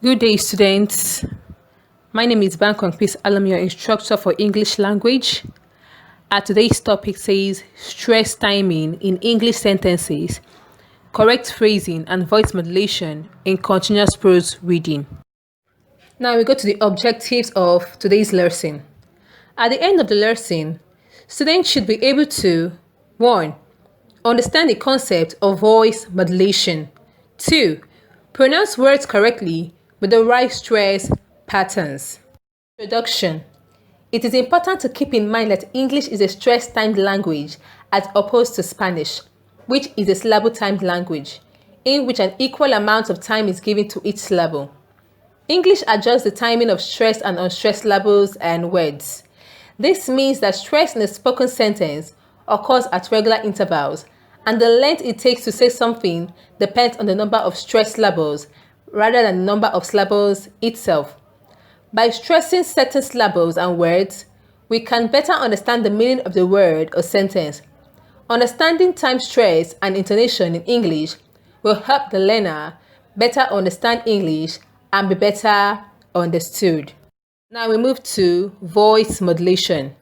Good day, students. My name is Bankong Peace Alam, your instructor for English language. Today's topic says stress timing in English sentences, correct phrasing and voice modulation in continuous prose reading. Now we go to the objectives of today's lesson. At the end of the lesson, students should be able to 1. Understand the concept of voice modulation. 2. Pronounce words correctly with the right stress patterns. Introduction. It is important to keep in mind that English is a stress-timed language as opposed to Spanish, which is a syllable-timed language, in which an equal amount of time is given to each syllable. English adjusts the timing of stressed and unstressed syllables and words. This means that stress in a spoken sentence occurs at regular intervals, and the length it takes to say something depends on the number of stressed syllables rather than the number of syllables itself. By stressing certain syllables and words, we can better understand the meaning of the word or sentence. Understanding time stress and intonation in English will help the learner better understand English and be better understood. Now we move to voice modulation.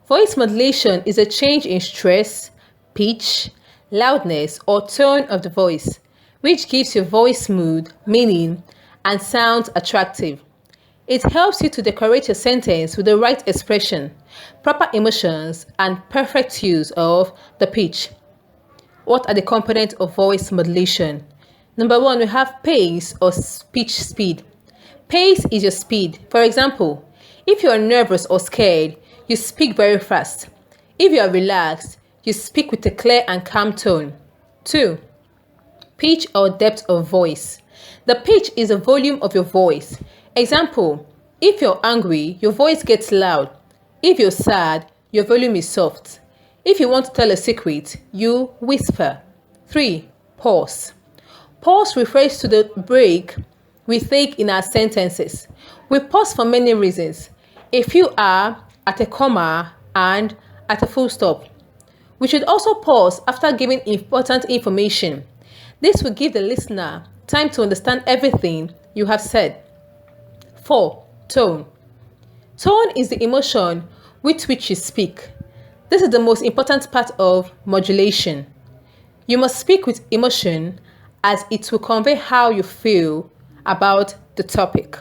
Voice modulation is a change in stress, pitch, loudness, or tone of the voice, which gives your voice mood, meaning, and sounds attractive. It helps you to decorate your sentence with the right expression, proper emotions, and perfect use of the pitch. What are the components of voice modulation? Number 1, we have pace or speech speed. Pace is your speed. For example, if you are nervous or scared, you speak very fast. If you are relaxed, you speak with a clear and calm tone. 2. Pitch or depth of voice. The pitch is the volume of your voice. Example, if you're angry, your voice gets loud. If you're sad, your volume is soft. If you want to tell a secret, you whisper. 3. Pause. Pause refers to the break we take in our sentences. We pause for many reasons. A few are at a comma and at a full stop. We should also pause after giving important information. This will give the listener time to understand everything you have said. 4. Tone. Tone is the emotion with which you speak. This is the most important part of modulation. You must speak with emotion as it will convey how you feel about the topic.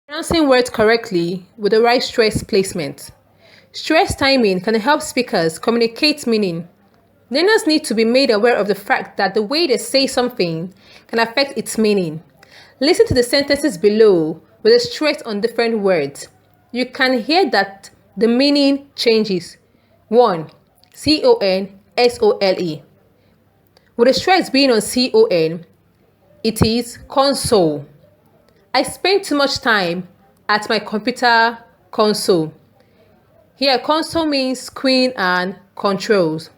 Pronouncing words correctly with the right stress placement. Stress timing can help speakers communicate meaning. Learners need to be made aware of the fact that the way they say something can affect its meaning. Listen to the sentences below with a stress on different words. You can hear that the meaning changes. 1. C-O-N-S-O-L-E. With the stress being on C-O-N, it is console. I spend too much time at my computer console. Here, console means screen and controls.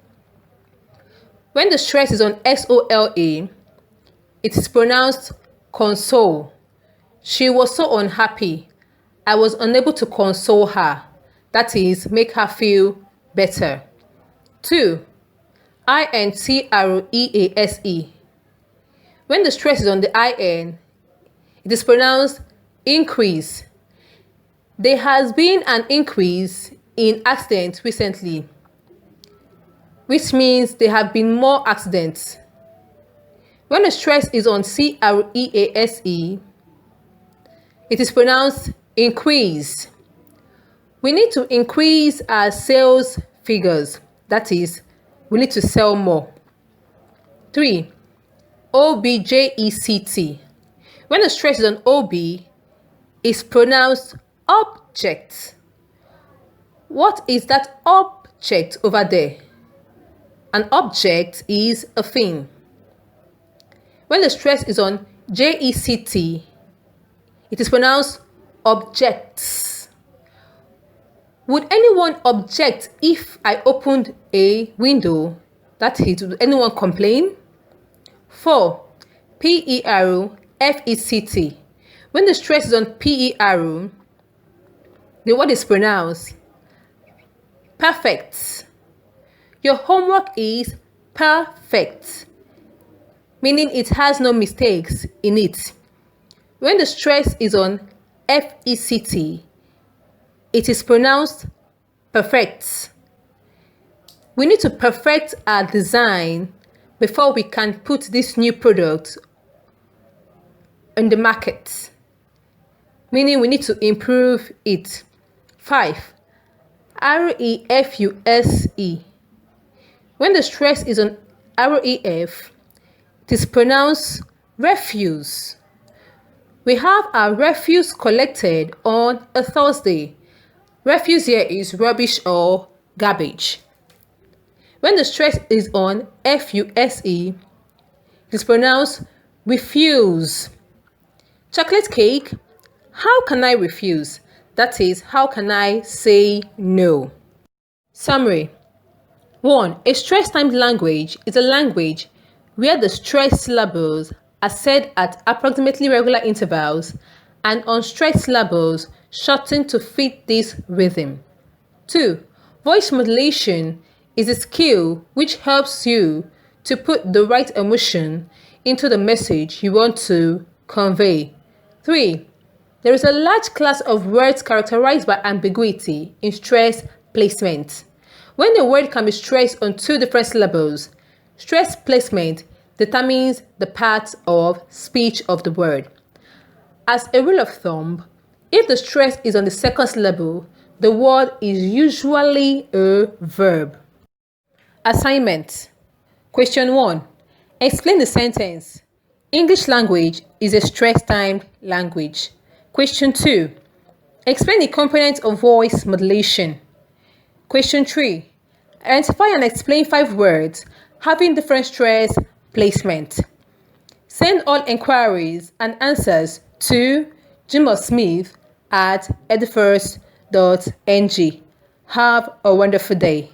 When the stress is on S-O-L-A, it is pronounced console. She was so unhappy. I was unable to console her. That is, make her feel better. 2. I-N-C-R-E-A-S-E. When the stress is on the I-N, it is pronounced increase. There has been an increase in accidents recently, which means there have been more accidents. When the stress is on C-R-E-A-S-E, it is pronounced increase. We need to increase our sales figures. That is, we need to sell more. 3. O-B-J-E-C-T. When the stress is on O-B, it's pronounced object. What is that object over there? An object is a thing. When the stress is on J-E-C-T, it is pronounced objects. Would anyone object if I opened a window? That is, would anyone complain? 4. P-E-R-F-E-C-T. When the stress is on P-E-R, the word is pronounced perfect. Your homework is perfect. meaning it has no mistakes in it. When the stress is on FECT, it is pronounced perfect. We need to perfect our design before we can put this new product in the market, meaning we need to improve it. 5. REFUSE. When the stress is on REF, it is pronounced refuse. We have our refuse collected on a Thursday. Refuse here is rubbish or garbage. When the stress is on FUSE, it is pronounced refuse. Chocolate cake, how can I refuse? That is, how can I say no? Summary. 1. A stress-timed language is a language where the stressed syllables are said at approximately regular intervals and unstressed syllables shortened to fit this rhythm. 2. Voice modulation is a skill which helps you to put the right emotion into the message you want to convey. 3. There is a large class of words characterized by ambiguity in stress placement. When the word can be stressed on two different syllables, stress placement determines the part of speech of the word. As a rule of thumb, if the stress is on the second syllable, the word is usually a verb. Assignment. Question 1. Explain the sentence. English language is a stress-timed language. Question 2. Explain the components of voice modulation. Question 3. Identify and explain 5 words having different stress placement. Send all inquiries and answers to jimosmith@edfirst.ng. Have a wonderful day.